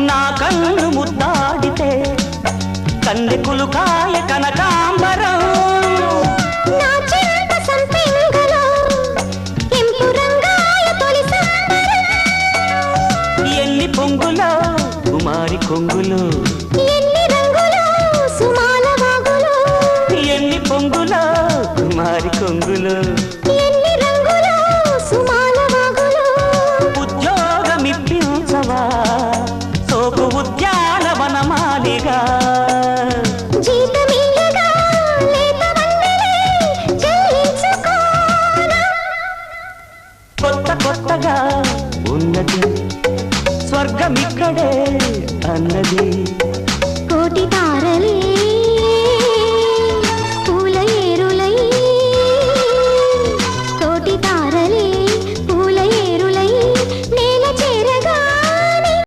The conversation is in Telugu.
నా కన్ను ముద్దాడితే కందెకులు కాయ కనకాంబరం నా చింత సంపెంగలో కెంపు రంగాయ తొలి సంబరం ఎన్ని పొంగులో కుమారి కొంగులు ఎన్ని రంగులో సుమాల వాగులో ఎన్ని పొంగులో కుమారి కొంగులు ఎన్ని రంగులో సుమాల వాగులో ఉద్యోగమిప్పించవా సోపు ఉద్యానవనమాలిగా జీతమియ్యగా లేత వన్నెలే చెల్లించుకోనా కొత్త కొత్తగా ఉన్నది స్వర్గమిక్కడే అన్నది కోటి